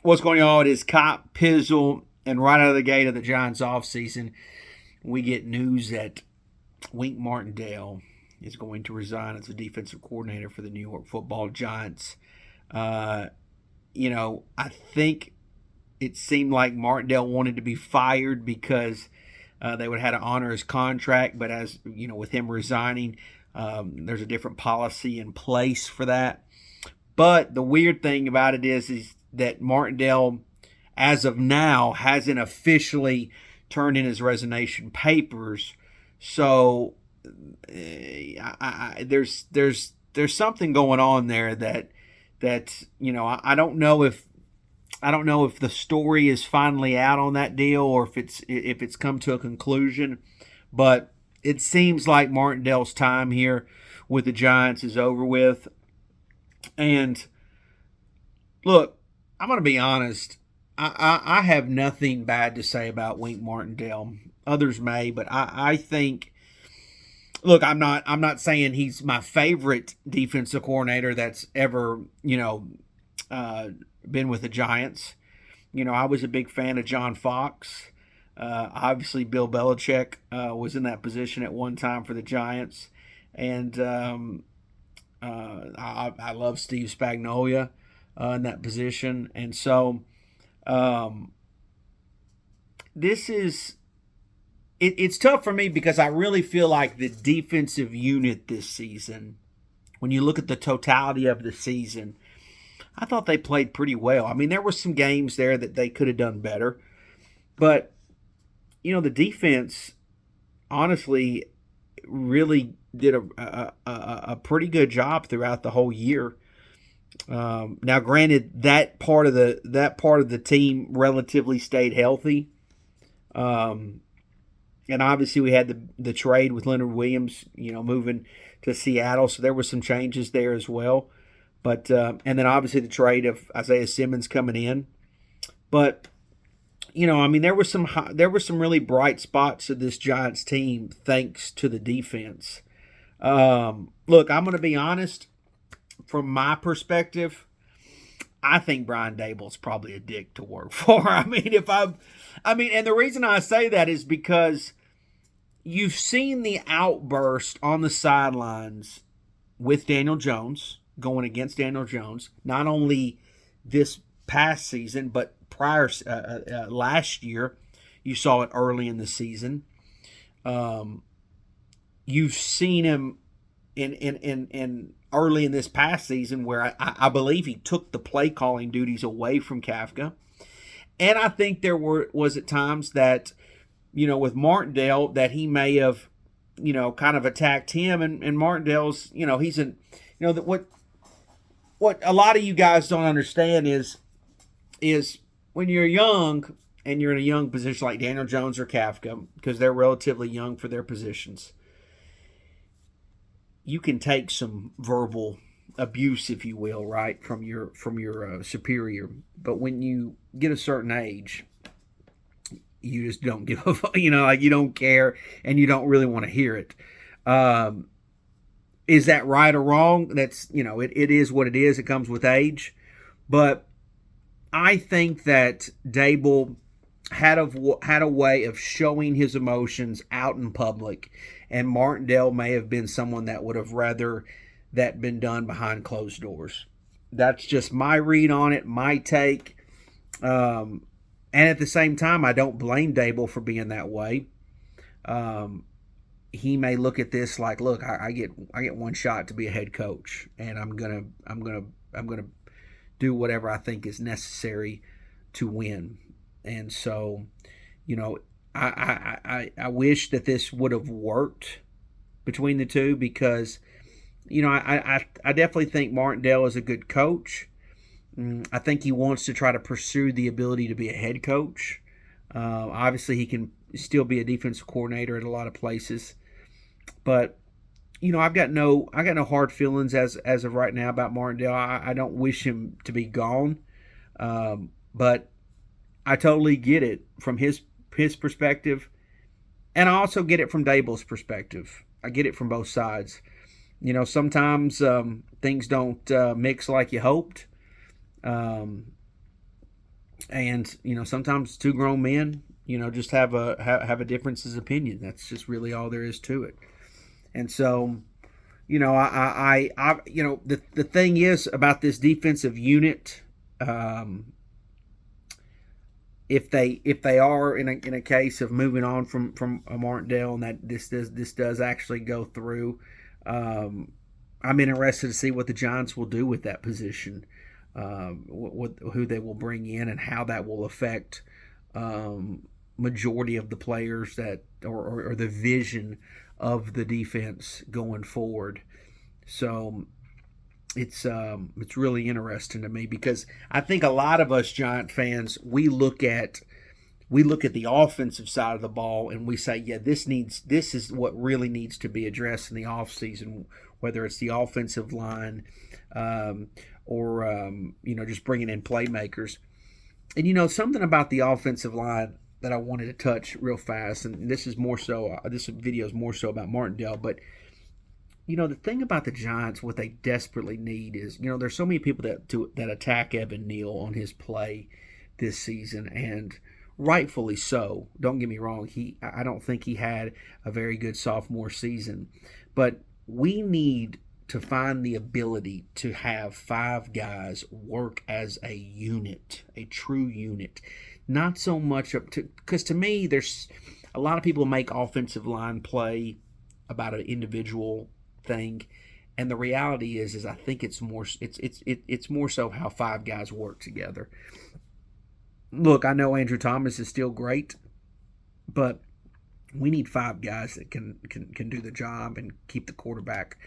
What's going on? It is Cop Pizzle, and right out of the gate of the Giants offseason, we get news that Wink Martindale is going to resign as the defensive coordinator for the New York Football Giants. I think it seemed like Martindale wanted to be fired because they would have had to honor his contract, but as you know, with him resigning, there's a different policy in place for that. But the weird thing about it is that Martindale, as of now, hasn't officially turned in his resignation papers. So there's something going on there that I don't know if the story is finally out on that deal or if it's come to a conclusion, but it seems like Martindale's time here with the Giants is over with. And look, I'm going to be honest. I have nothing bad to say about Wink Martindale. Others may, but I think. Look, I'm not saying he's my favorite defensive coordinator that's ever been with the Giants. I was a big fan of John Fox. Obviously, Bill Belichick was in that position at one time for the Giants, and I love Steve Spagnuolo in that position, and so this is it's tough for me because I really feel like the defensive unit this season, when you look at the totality of the season, I thought they played pretty well. I mean, there were some games there that they could have done better, but the defense honestly really did a pretty good job throughout the whole year. Now, granted, that part of the team relatively stayed healthy, and obviously we had the trade with Leonard Williams, moving to Seattle, so there were some changes there as well. But and then obviously the trade of Isaiah Simmons coming in, but there were some really bright spots of this Giants team thanks to the defense. Look, I'm going to be honest. From my perspective, I think Brian Daboll's probably a dick to work for. And the reason I say that is because you've seen the outburst on the sidelines with Daniel Jones, going against Daniel Jones, not only this past season, but prior last year. You saw it early in the season. You've seen him in early in this past season where I believe he took the play calling duties away from Kafka. And I think there was at times that, with Martindale, that he may have, kind of attacked him. And Martindale's, he's what a lot of you guys don't understand is when you're young and you're in a young position like Daniel Jones or Kafka, because they're relatively young for their positions, you can take some verbal abuse, if you will, right, from your superior. But when you get a certain age, you just don't give a fuck, you don't care and you don't really want to hear it. Is that right or wrong? That's, it is what it is. It comes with age. But I think that Daboll had a way of showing his emotions out in public, and Martindale may have been someone that would have rather that been done behind closed doors. That's just my read on it, my take. And at the same time, I don't blame Daboll for being that way. He may look at this like, look, I get one shot to be a head coach, and I'm gonna do whatever I think is necessary to win. And so, I wish that this would have worked between the two because, I definitely think Martindale is a good coach. I think he wants to try to pursue the ability to be a head coach. Obviously, he can still be a defensive coordinator at a lot of places, but I've got no hard feelings as of right now about Martindale. I don't wish him to be gone, but I totally get it from his perspective, and I also get it from Daboll's perspective. I get it from both sides. Sometimes things don't mix like you hoped. And sometimes two grown men, just have a differences of opinion. That's just really all there is to it. And so, the thing is about this defensive unit. If they are in a case of moving on from Martindale, and that this does actually go through, I'm interested to see what the Giants will do with that position, who they will bring in, and how that will affect majority of the players that or the vision of the defense going forward. So it's really interesting to me, because I think a lot of us Giant fans, we look at the offensive side of the ball and we say, yeah, this is what really needs to be addressed in the offseason, whether it's the offensive line, or just bringing in playmakers. And something about the offensive line that I wanted to touch real fast, and this video is more so about Martindale, but the thing about the Giants, what they desperately need is, there's so many people that attack Evan Neal on his play this season, and rightfully so. Don't get me wrong. I don't think he had a very good sophomore season, but we need to find the ability to have 5 guys work as a unit, a true unit. Not so much up to, because to me, there's a lot of people make offensive line play about an individual thing, and the reality is I think it's more so how 5 guys work together. Look, I know Andrew Thomas is still great, but we need 5 guys that can do the job and keep the quarterback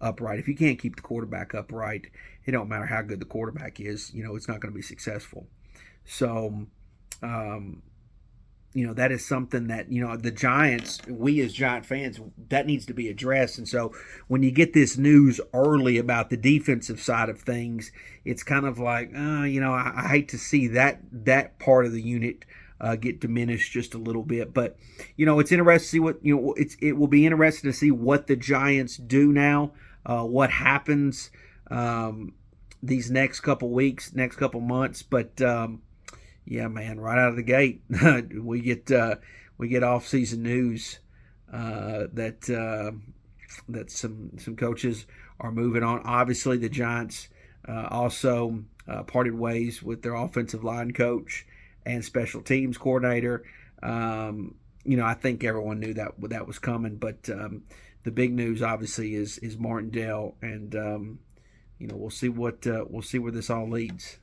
upright. If you can't keep the quarterback upright, it don't matter how good the quarterback is, it's not going to be successful. So that is something that, the Giants, we as Giant fans, that needs to be addressed. And so when you get this news early about the defensive side of things, it's kind of like, I hate to see that part of the unit get diminished just a little bit. But, it's interesting to see what, it will be interesting to see what the Giants do now, what happens these next couple weeks, next couple months. But, yeah, man, right out of the gate, we get off-season news that some coaches are moving on. Obviously, the Giants also parted ways with their offensive line coach and special teams coordinator. I think everyone knew that was coming, but the big news obviously is Martindale, and we'll see where this all leads.